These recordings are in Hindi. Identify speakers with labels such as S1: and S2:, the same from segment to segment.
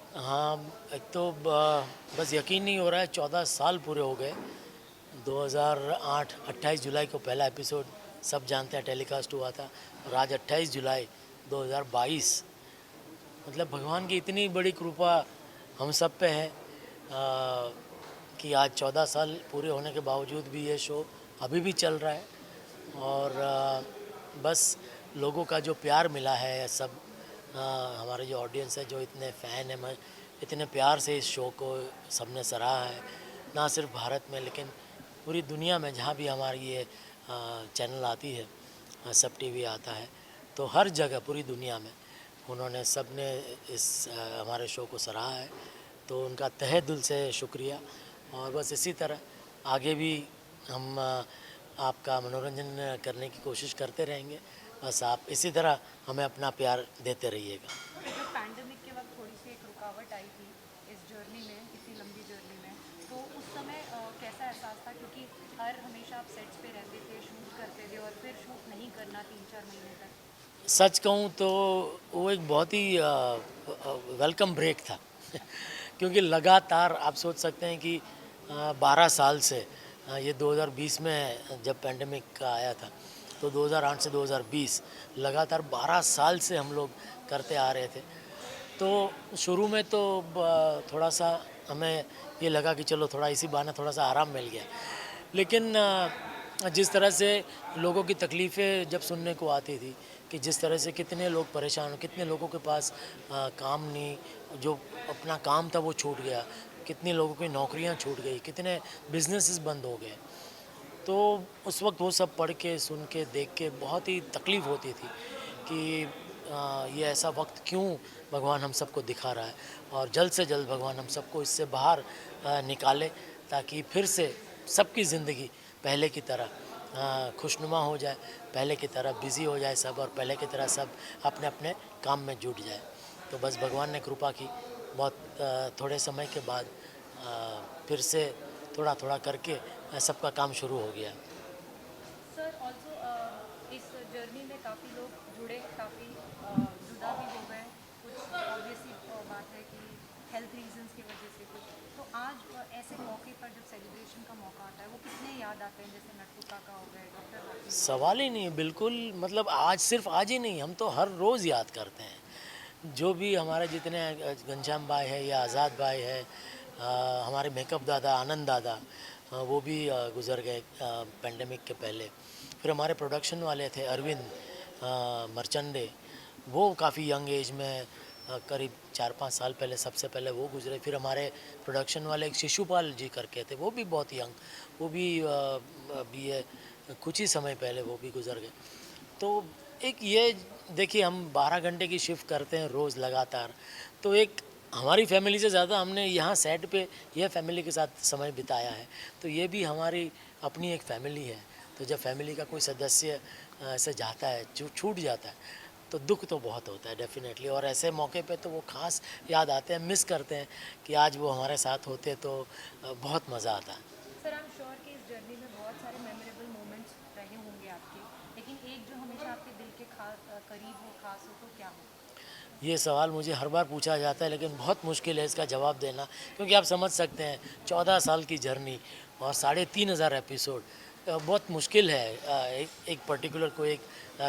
S1: हाँ, एक तो बस यकीन नहीं हो रहा है 14 साल पूरे हो गए। 2008 28 जुलाई को पहला एपिसोड सब जानते हैं टेलीकास्ट हुआ था और आज 28 जुलाई 2022। मतलब भगवान की इतनी बड़ी कृपा हम सब पे है कि आज 14 साल पूरे होने के बावजूद भी ये शो अभी भी चल रहा है। और बस लोगों का जो प्यार मिला है सब, हमारे जो ऑडियंस है जो इतने फ़ैन है, मैं इतने प्यार से इस शो को सबने सराहा है, ना सिर्फ भारत में लेकिन पूरी दुनिया में जहाँ भी हमारी ये चैनल आती है, सब टीवी आता है, तो हर जगह पूरी दुनिया में उन्होंने सब ने इस हमारे शो को सराहा है। तो उनका तहे दिल से शुक्रिया। और बस इसी तरह आगे भी हम आपका मनोरंजन करने की कोशिश करते रहेंगे। बस आप इसी तरह हमें अपना प्यार देते रहिएगा।
S2: जो पैंडेमिक के वक्त थोड़ी सी एक रुकावट आई थी इस जर्नी में, इतनी लंबी जर्नी में, तो उस समय कैसा एहसास था? क्योंकि हर हमेशा आप सेट्स पे रहते थे, शूट करते थे और फिर शूट नहीं करना 3-4 महीने तक।
S1: सच कहूँ तो वो एक बहुत ही वेलकम ब्रेक था क्योंकि लगातार आप सोच सकते हैं कि 12 साल से, ये 2020 में जब पेंडेमिक का आया था तो 2008 से 2020 लगातार 12 साल से हम लोग करते आ रहे थे। तो शुरू में तो थोड़ा सा हमें ये लगा कि चलो थोड़ा इसी बहाने थोड़ा सा आराम मिल गया, लेकिन जिस तरह से लोगों की तकलीफ़ें जब सुनने को आती थी कि जिस तरह से कितने लोग परेशान, कितने लोगों के पास काम नहीं, जो अपना काम था वो छूट गया, कितने लोगों की नौकरियां छूट गई, कितने बिजनेसेस बंद हो गए। तो उस वक्त वो सब पढ़ के सुन के देख के बहुत ही तकलीफ़ होती थी कि ये ऐसा वक्त क्यों भगवान हम सबको दिखा रहा है, और जल्द से जल्द भगवान हम सबको इससे बाहर निकाले ताकि फिर से सबकी ज़िंदगी पहले की तरह खुशनुमा हो जाए, पहले की तरह बिज़ी हो जाए सब, और पहले की तरह सब अपने अपने काम में जुट जाए। तो बस भगवान ने कृपा की, बहुत थोड़े समय के बाद फिर से थोड़ा थोड़ा करके सबका काम शुरू हो गया।
S2: सर ऑल्सो इस जर्नी में काफ़ी लोग जुड़े, काफ़ी जुदा भी हो गए। कुछ ऑब्वियसली बात है कि हेल्थ रीजंस की वजह से कुछ। तो आज ऐसे मौके पर जब सेलिब्रेशन का मौका आता है, वो कितने याद आते हैं? जैसे नट्टू काका हो गए, डॉक्टर रॉकी हो गए।
S1: सवाल ही नहीं, बिल्कुल। मतलब आज, सिर्फ आज ही नहीं, हम तो हर रोज़ याद करते हैं जो भी हमारे जितने घनश्याम भाई है या आज़ाद भाई है, हमारे मेकअप दादा आनंद दादा, वो भी गुज़र गए पेंडेमिक के पहले। फिर हमारे प्रोडक्शन वाले थे अरविंद मर्चंडे, वो काफ़ी यंग एज में करीब 4-5 साल पहले सबसे पहले वो गुजरे। फिर हमारे प्रोडक्शन वाले एक शिशुपाल जी करके थे, वो भी बहुत यंग, वो भी अभी ये कुछ ही समय पहले वो भी गुजर गए। तो एक ये देखिए, हम 12 घंटे की शिफ्ट करते हैं रोज़ लगातार, तो एक हमारी फैमिली से ज़्यादा हमने यहाँ सेट पे यह फैमिली के साथ समय बिताया है। तो ये भी हमारी अपनी एक फैमिली है। तो जब फैमिली का कोई सदस्य ऐसे जाता है, छूट जाता है, तो दुख तो बहुत होता है डेफिनेटली। और ऐसे मौके पे तो वो खास याद आते हैं, मिस करते हैं कि आज वो हमारे साथ होते तो बहुत मज़ा आता है।
S2: सर आई एम श्योर कि इस जर्नी में बहुत सारे मेमोरेबल मोमेंट्स रहे होंगे आपके, लेकिन एक जो हमेशा आपके दिल के करीब हो, खास हो, तो क्या हो?
S1: ये सवाल मुझे हर बार पूछा जाता है लेकिन बहुत मुश्किल है इसका जवाब देना, क्योंकि आप समझ सकते हैं 14 साल की जर्नी और 3,500 एपिसोड, बहुत मुश्किल है एक पर्टिकुलर को एक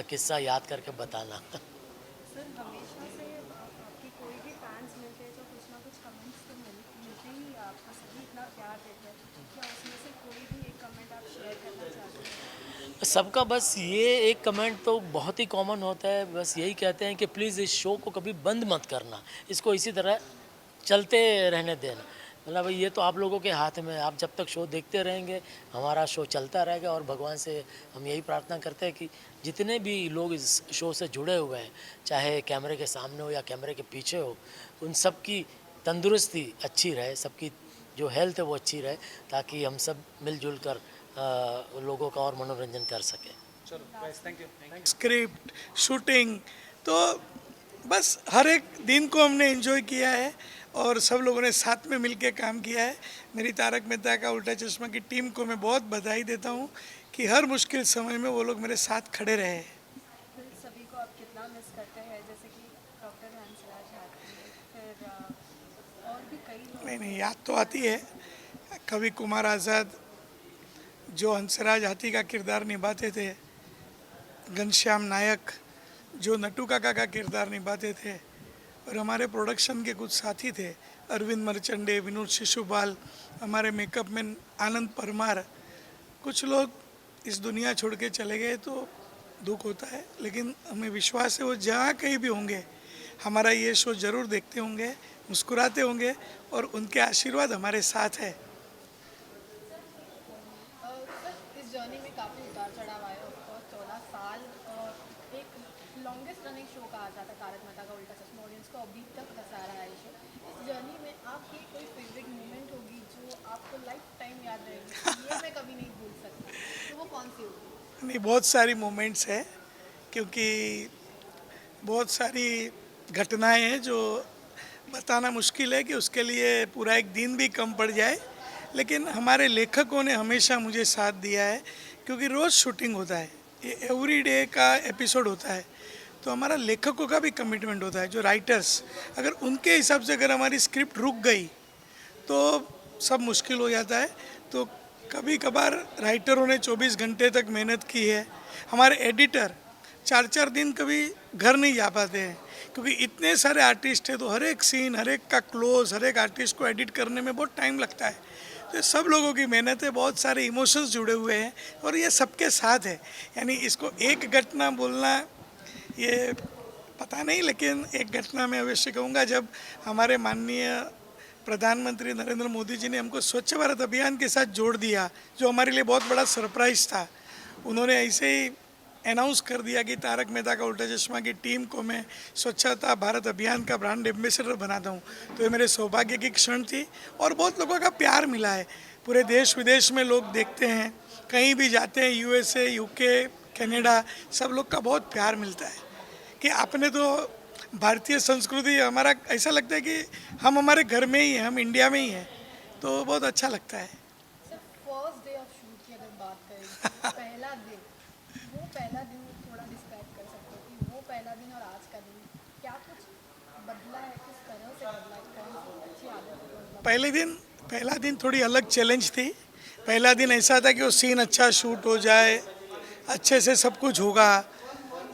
S1: किस्सा याद करके बताना
S2: सर हमेशा से आपके कोई भी फैंस मिलते हैं तो कुछ ना कुछ कमेंट्स तो मिलते ही हैं आपको, सभी इतना प्यार देते हैं। क्या उसमें से कोई भी एक कमेंट आप शेयर करना चाहते हैं?
S1: सबका बस ये एक कमेंट तो बहुत ही कॉमन होता है, बस यही कहते हैं कि प्लीज़ इस शो को कभी बंद मत करना, इसको इसी तरह चलते रहने देना। मतलब भाई ये तो आप लोगों के हाथ में है, आप जब तक शो देखते रहेंगे हमारा शो चलता रहेगा। और भगवान से हम यही प्रार्थना करते हैं कि जितने भी लोग इस शो से जुड़े हुए हैं, चाहे कैमरे के सामने हो या कैमरे के पीछे हो, उन सब की तंदुरुस्ती अच्छी रहे, सबकी जो हेल्थ है वो अच्छी रहे, ताकि हम सब मिलजुल कर लोगों का और मनोरंजन कर सकें।
S3: स्क्रिप्ट, शूटिंग, तो बस हर एक दिन को हमने एंजॉय किया है और सब लोगों ने साथ में मिलकर काम किया है। मेरी तारक मेहता का उल्टा चश्मा की टीम को मैं बहुत बधाई देता हूँ कि हर मुश्किल समय में वो लोग मेरे साथ खड़े रहे हैं।
S2: फिर सभी को आप कितना मिस करते हैं? जैसे कि डॉक्टर हंसराज हाथी, फिर
S3: नहीं, याद तो आती है। कवि कुमार आज़ाद जो हंसराज हाथी का किरदार निभाते थे, घनश्याम नायक जो नट्टू काका का किरदार निभाते थे, और हमारे प्रोडक्शन के कुछ साथी थे, अरविंद मर्चंडे, विनोद शिशुपाल, हमारे मेकअप मैन आनंद परमार। कुछ लोग इस दुनिया छोड़ के चले गए तो दुख होता है, लेकिन हमें विश्वास है वो जहाँ कहीं भी होंगे हमारा ये शो ज़रूर देखते होंगे, मुस्कुराते होंगे, और उनके आशीर्वाद हमारे साथ है।
S2: सर इस जर्नी में काफ़ी उतार चढ़ाव आए। ऑफ कोर्स 14 साल एक लॉन्गेस्ट रनिंग शो कहा जाता है तारक मेहता का उल्टा चश्मा, ऑडियंस को अभी तक हंसा रहा है ये शो। इस जर्नी में आपकी कोई फेवरेट मोमेंट होगी जो आपको लाइफ टाइम याद रहेगी, ये मैं कभी नहीं भूल सकती, तो वो कौन सी होगी?
S3: नहीं, बहुत सारी मोमेंट्स है, क्योंकि बहुत सारी घटनाएं हैं जो बताना मुश्किल है कि उसके लिए पूरा एक दिन भी कम पड़ जाए। लेकिन हमारे लेखकों ने हमेशा मुझे साथ दिया है, क्योंकि रोज़ शूटिंग होता है, ये एवरी डे का एपिसोड होता है, तो हमारा लेखकों का भी कमिटमेंट होता है, जो राइटर्स, अगर उनके हिसाब से अगर हमारी स्क्रिप्ट रुक गई तो सब मुश्किल हो जाता है। तो कभी कभार राइटरों ने 24 घंटे तक मेहनत की है, हमारे एडिटर 4-4 दिन कभी घर नहीं जा पाते हैं, क्योंकि इतने सारे आर्टिस्ट हैं, तो हर एक सीन, हर एक का क्लोज, हर एक आर्टिस्ट को एडिट करने में बहुत टाइम लगता है। तो ये सब लोगों की मेहनत है, बहुत सारे इमोशंस जुड़े हुए हैं, और ये सबके साथ है। यानी इसको एक घटना बोलना ये पता नहीं, लेकिन एक घटना मैं अवश्य कहूँगा, जब हमारे माननीय प्रधानमंत्री नरेंद्र मोदी जी ने हमको स्वच्छ भारत अभियान के साथ जोड़ दिया, जो हमारे लिए बहुत बड़ा सरप्राइज़ था। उन्होंने ऐसे ही अनाउंस कर दिया कि तारक मेहता का उल्टा चश्मा की टीम को मैं स्वच्छता भारत अभियान का ब्रांड एम्बेसडर बनाता हूँ। तो ये मेरे सौभाग्य की क्षण थी, और बहुत लोगों का प्यार मिला है। पूरे देश विदेश में लोग देखते हैं, कहीं भी जाते हैं, यूएसए, यूके, कनाडा, सब लोग का बहुत प्यार मिलता है कि आपने तो भारतीय संस्कृति, हमारा ऐसा लगता है कि हम हमारे घर में ही हैं, हम इंडिया में ही हैं, तो बहुत अच्छा लगता है।
S2: Sir first day of shoot की अगर बात करें, पहला दिन, वो पहला दिन थोड़ा डिस्क्राइब कर सकते हो कि वो पहला दिन और आज का दिन क्या कुछ बदला है, किस तरह से बदला है, कौन सी अच्छी आदत है मतलब?
S3: पहला दिन थोड़ी अलग चैलेंज थी। पहला दिन ऐसा था कि वो सीन अच्छा शूट हो जाए, अच्छे से सब कुछ होगा,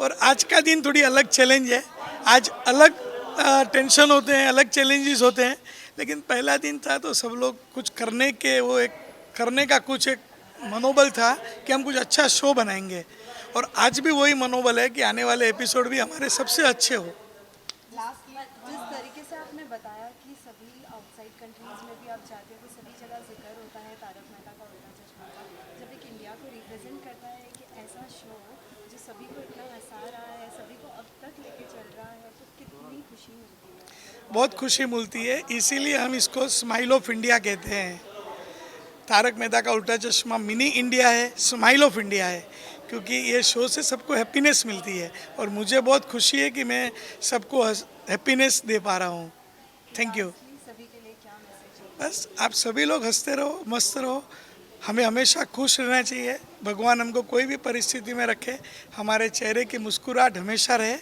S3: और आज का दिन थोड़ी अलग चैलेंज है। आज अलग टेंशन होते हैं, अलग चैलेंजेस होते हैं, लेकिन पहला दिन था तो सब लोग कुछ करने के, वो एक करने का कुछ एक मनोबल था कि हम कुछ अच्छा शो बनाएंगे, और आज भी वही मनोबल है कि आने वाले एपिसोड भी हमारे सबसे अच्छे हो।
S2: लास्ट जिस तरीके से आपने बताया कि सभी आउटसाइड कंट्रीज में भी आप जाते हो तो सभी जगह जिक्र होता है तारक मेहता का उल्टा चश्मा का, जब एक इंडिया को रिप्रेजेंट करता है कि ऐसा शो जो सभी को इतना हंसा रहा है, सभी को अब तक लेके चल रहा है, तो कितनी खुशी मिलती है?
S3: बहुत खुशी मिलती है, इसीलिए हम इसको स्माइल ऑफ इंडिया कहते हैं। तारक मेहता का उल्टा चश्मा मिनी इंडिया है, स्माइल ऑफ इंडिया है, क्योंकि ये शो से सबको हैप्पीनेस मिलती है, और मुझे बहुत खुशी है कि मैं सबको हैप्पीनेस दे पा रहा हूँ। Thank you.
S2: सभी के लिए क्या मैसेज है?
S3: बस आप सभी लोग हंसते रहो, मस्त रहो, हमें हमेशा खुश रहना चाहिए। भगवान हमको कोई भी परिस्थिति में रखे, हमारे चेहरे की मुस्कुराहट हमेशा रहे।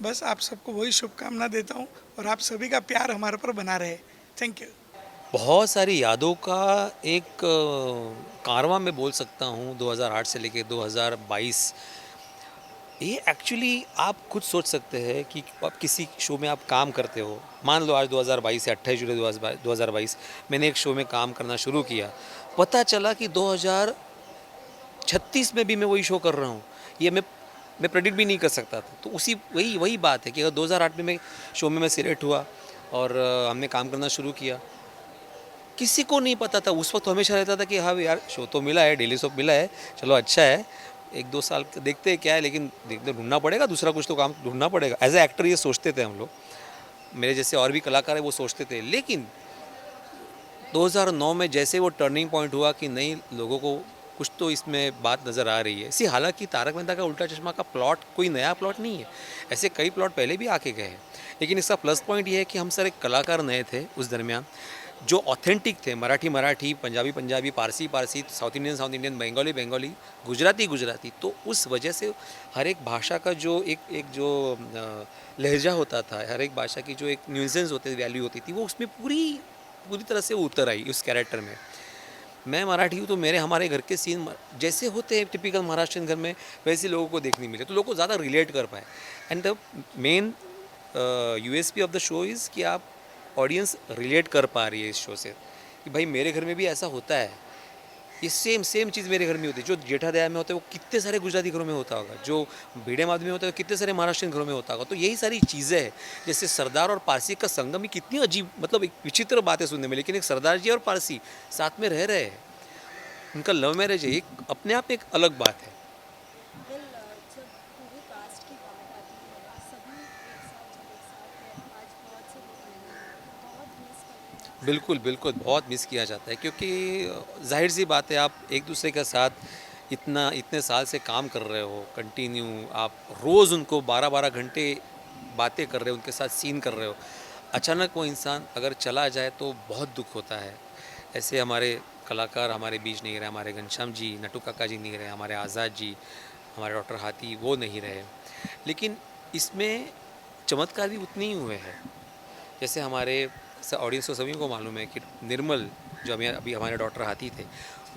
S3: बस आप सबको वही शुभकामना देता हूँ, और आप सभी का प्यार हमारे पर बना रहे। Thank you.
S4: बहुत सारी यादों का एक कारवां मैं बोल सकता हूँ 2008 से लेके 2022। ये एक्चुअली आप खुद सोच सकते हैं कि आप किसी शो में आप काम करते हो, मान लो आज 2022 से 28 जुलाई 2022 मैंने एक शो में काम करना शुरू किया, पता चला कि 2036 में भी मैं वही शो कर रहा हूँ। ये मैं प्रेडिक्ट भी नहीं कर सकता था। तो वही बात है कि अगर 2008 में मैं शो में सिलेक्ट हुआ और हमने काम करना शुरू किया, किसी को नहीं पता था उस वक्त। तो हमेशा रहता था कि हाँ यार शो तो मिला है, डेली सोप मिला है, चलो अच्छा है, 1-2 साल देखते हैं क्या है, लेकिन देखते ढूंढना पड़ेगा, दूसरा कुछ तो काम ढूंढना पड़ेगा। एज ए एक्टर ये सोचते थे हम लोग, मेरे जैसे और भी कलाकार है वो सोचते थे। लेकिन 2009 में जैसे वो टर्निंग पॉइंट हुआ कि नहीं, लोगों को कुछ तो इसमें बात नज़र आ रही है। हालांकि तारक मेहता का उल्टा चश्मा का प्लॉट कोई नया प्लॉट नहीं है, ऐसे कई प्लॉट पहले भी आके गए हैं, लेकिन इसका प्लस पॉइंट ये है कि हम सारे कलाकार नए थे उस दरमियान, जो ऑथेंटिक थे। Marathi, Punjabi, Parsi, south Indian, Bengali, Gujarati. तो उस वजह से हर एक भाषा का जो एक जो लहजा होता था, हर एक भाषा की जो एक न्यूसेंस होते वैल्यू होती थी, वो उसमें पूरी तरह से वो उतर आई उस कैरेक्टर में। मैं मराठी हूँ तो मेरे हमारे घर के सीन जैसे होते हैं टिपिकल महाराष्ट्रियन घर में, वैसे लोगों को देखने मिले, तो लोगों को ज़्यादा रिलेट कर पाए। And the main USP of the show is कि आप ऑडियंस रिलेट कर पा रही है इस शो से, कि भाई मेरे घर में भी ऐसा होता है, ये सेम सेम चीज़ मेरे घर में होती है। जो जेठादया में होता है वो कितने सारे गुजराती घरों में होता होगा, जो भिड़े माधवी में होता है वो कितने सारे महाराष्ट्रियन घरों में होता होगा। तो यही सारी चीज़ें हैं, जैसे सरदार और पारसी का संगम, ये कितनी अजीब, मतलब एक विचित्र बातें सुनने में, लेकिन एक सरदार जी और पारसी साथ में रह रहे हैं, उनका लव मैरिज है, एक अपने आप में एक अलग बात है।
S5: वेल जब पूरे कास्ट की बात आती है, सभी एक साथ जब एक साथ है, आज बहुत से लोग नहीं हैं, बहुत मिस करते हैं।
S4: बिल्कुल बिल्कुल, बहुत मिस किया जाता है, क्योंकि जाहिर सी बात है, आप एक दूसरे के साथ इतने साल से काम कर रहे हो कंटिन्यू, आप रोज़ उनको 12-12 घंटे बातें कर रहे हो, उनके साथ सीन कर रहे हो, अचानक वो इंसान अगर चला जाए तो बहुत दुख होता है। ऐसे हमारे कलाकार हमारे बीच नहीं रहे, हमारे घनश्याम जी, नटू काका जी नहीं रहे, हमारे आज़ाद जी, हमारे डॉक्टर हाथी वो नहीं रहे। लेकिन इसमें चमत्कार भी उतने ही हुए हैं, जैसे हमारे ऑडियंस को सभी को मालूम है कि निर्मल जो हमें अभी हमारे डॉक्टर हाथी थे,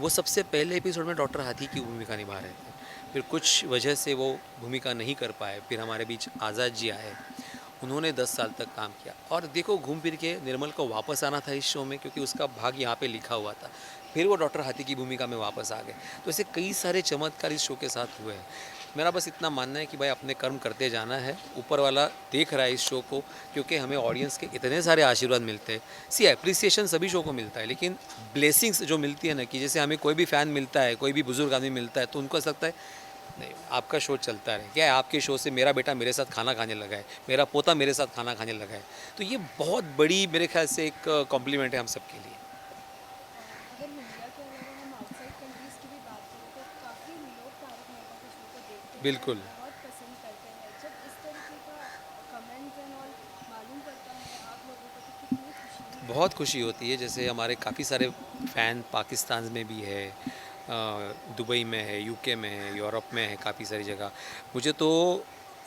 S4: वो सबसे पहले एपिसोड में डॉक्टर हाथी की भूमिका निभा रहे थे, फिर कुछ वजह से वो भूमिका नहीं कर पाए, फिर हमारे बीच आज़ाद जी आए, उन्होंने 10 साल तक काम किया, और देखो घूम फिर के निर्मल को वापस आना था इस शो में, क्योंकि उसका भाग यहाँ पे लिखा हुआ था, फिर वो डॉक्टर हाथी की भूमिका में वापस आ गए। तो ऐसे कई सारे चमत्कार इस शो के साथ हुए हैं। मेरा बस इतना मानना है कि भाई अपने कर्म करते जाना है, ऊपर वाला देख रहा है इस शो को, क्योंकि हमें ऑडियंस के इतने सारे आशीर्वाद मिलते हैं। सी एप्रिसिएशन सभी शो को मिलता है, लेकिन ब्लेसिंग्स जो मिलती है ना, कि जैसे हमें कोई भी फ़ैन मिलता है, कोई भी बुजुर्ग आदमी मिलता है, तो उनको ऐसा लगता है नहीं आपका शो चलता रहे, क्या है आपके शो से मेरा बेटा मेरे साथ खाना खाने लगा है, मेरा पोता मेरे साथ खाना खाने लगा है। तो ये बहुत बड़ी मेरे ख्याल से एक कॉम्प्लीमेंट है हम सब के लिए।
S5: अगर इंडिया के अलावा हम आउटसाइड कंट्रीज़ की भी बात करें तो काफ़ी लोग तारक मेहता के शो को देखते हैं,
S4: बिल्कुल।
S5: बहुत पसंद करते हैं। जब इस तरीके का कमेंट्स एंड ऑल मालूम पड़ता है आप लोगों को, तो कितनी खुशी होती है।
S4: बहुत खुशी होती है, जैसे हमारे काफ़ी सारे फ़ैन पाकिस्तान में भी है, दुबई में है, यूके में है, यूरोप में है, काफ़ी सारी जगह। मुझे तो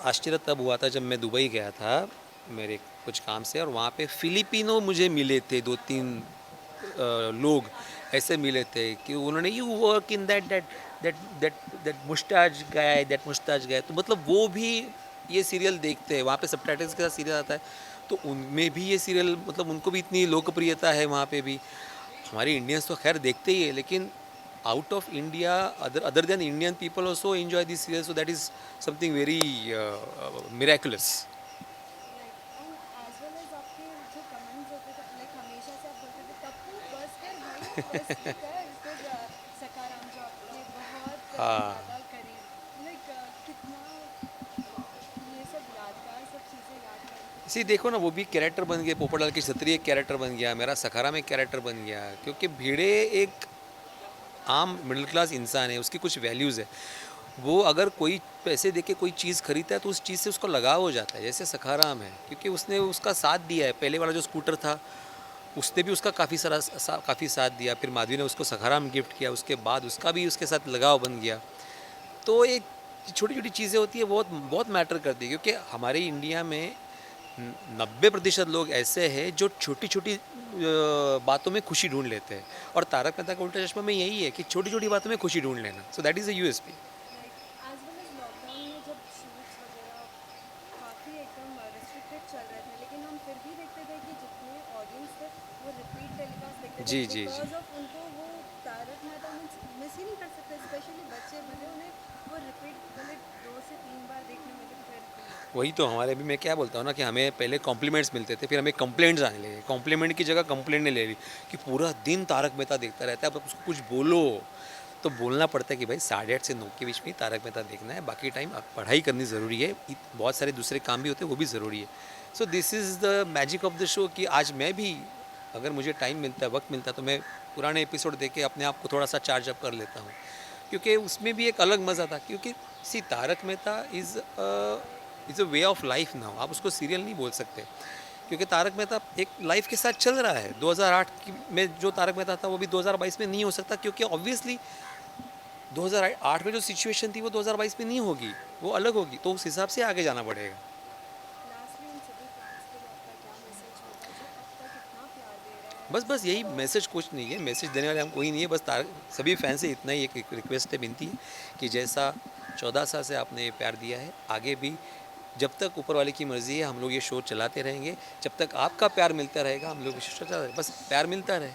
S4: आश्चर्य तब हुआ था जब मैं दुबई गया था मेरे कुछ काम से, और वहाँ पे फ़िलिपिनो मुझे मिले थे 2-3 लोग ऐसे मिले थे कि उन्होंने you work in that that that that that मुस्ताज गाय, तो मतलब वो भी ये सीरियल देखते हैं, वहाँ पे सबटाइटल्स के साथ सीरियल आता है, तो उनमें भी ये सीरियल, मतलब उनको भी इतनी लोकप्रियता है वहाँ पे भी। हमारे इंडियंस तो खैर देखते ही है, लेकिन out of India other than Indian people also enjoy this serial, so that is something very miraculous.
S5: Like and as well as आपके जो कमेंट्स होते थे, लाइक हमेशा से आप बोलते थे टप्पू बस कर भाई, बस कर। फिर सखाराम जो आपके बहुत
S4: हाँ।
S5: ज़्यादा करीब, लाइक कितना ये सब यादगार सब चीज़ें याद करके।
S4: इसी देखो ना, वो भी कैरेक्टर बन गए, पोपटलाल की छतरी एक कैरेक्टर बन गया, मेरा सखारा में एक कैरेक्टर बन गया, क्योंकि भिड़े एक आम मिडिल क्लास इंसान है, उसकी कुछ वैल्यूज़ है, वो अगर कोई पैसे दे के कोई चीज़ खरीदता है तो उस चीज़ से उसको लगाव हो जाता है। जैसे सखाराम है, क्योंकि उसने उसका साथ दिया है, पहले वाला जो स्कूटर था उसने भी उसका काफ़ी साथ दिया, फिर माधवी ने उसको सखाराम गिफ्ट किया, उसके बाद उसका भी उसके साथ लगाव बन गया। तो एक छोटी छोटी चीज़ें होती है, बहुत बहुत मैटर करती है, क्योंकि हमारे इंडिया में 90% लोग ऐसे हैं जो छोटी छोटी बातों में खुशी ढूंढ लेते हैं, और तारक मेहता का उल्टा चश्मा में यही है कि छोटी छोटी बातों में खुशी ढूंढ लेना। So that is a USP.
S5: Like as well as lockdown में जब शूट्स वगैरह काफ़ी एकदम रिस्ट्रिक्टेड चल रहे थे, लेकिन हम फिर भी देखते थे कि जितने ऑडियंस थे वो रिपीट टेलीकास्ट देखते थे,
S4: जी, जी, जी।
S5: बिकॉज ऑफ उनको वो तारक मेहता मिस ही नहीं कर सकते, स्पेशली बच्चे भले उन्हें वो रिपीट भले 2 से 3 बार देखने में तो फिर भी।
S4: वही तो हमारे भी, मैं क्या बोलता हूँ ना, कि हमें पहले कॉम्प्लीमेंट्स मिलते थे, फिर हमें कंप्लेंट्स आने लगे, कॉम्प्लीमेंट की जगह कंप्लेंट ने ले ली कि पूरा दिन तारक मेहता देखता रहता है, अब उसको कुछ बोलो। तो बोलना पड़ता है कि भाई 8:30 से 9 के बीच में ही तारक मेहता देखना है, बाकी टाइम पढ़ाई करनी ज़रूरी है, बहुत सारे दूसरे काम भी होते हैं वो भी ज़रूरी है। So this is the magic of the show, कि आज मैं भी अगर मुझे टाइम मिलता है, वक्त मिलता है, तो मैं पुराने एपिसोड देख के अपने आप को थोड़ा सा चार्ज अप कर लेता हूँ, क्योंकि उसमें भी एक अलग मज़ा था। क्योंकि see Tarak Mehta is a way of life now, आप उसको सीरियल नहीं बोल सकते, क्योंकि तारक मेहता एक लाइफ के साथ चल रहा है। 2008 में जो तारक मेहता था वो भी 2022 में नहीं हो सकता, क्योंकि ऑब्वियसली 2008 में जो सिचुएशन थी वो 2022 में नहीं होगी, वो अलग होगी, तो उस हिसाब से आगे जाना पड़ेगा।
S5: लास्टली इन सभी फैंस के लिए आपका क्या मैसेज होगा जो अब तक इतना प्यार दे रहे हैं
S4: बस यही मैसेज, कुछ नहीं है, मैसेज देने वाले हम कोई नहीं है, बस सभी फैन से इतना ही एक रिक्वेस्ट है, विनती है कि जैसा 14 साल से आपने प्यार दिया है, आगे भी जब तक ऊपर वाले की मर्ज़ी है हम लोग ये शो चलाते रहेंगे, जब तक आपका प्यार मिलता रहेगा हम लोग ये शो चलाते रहेंगे, बस प्यार मिलता रहे।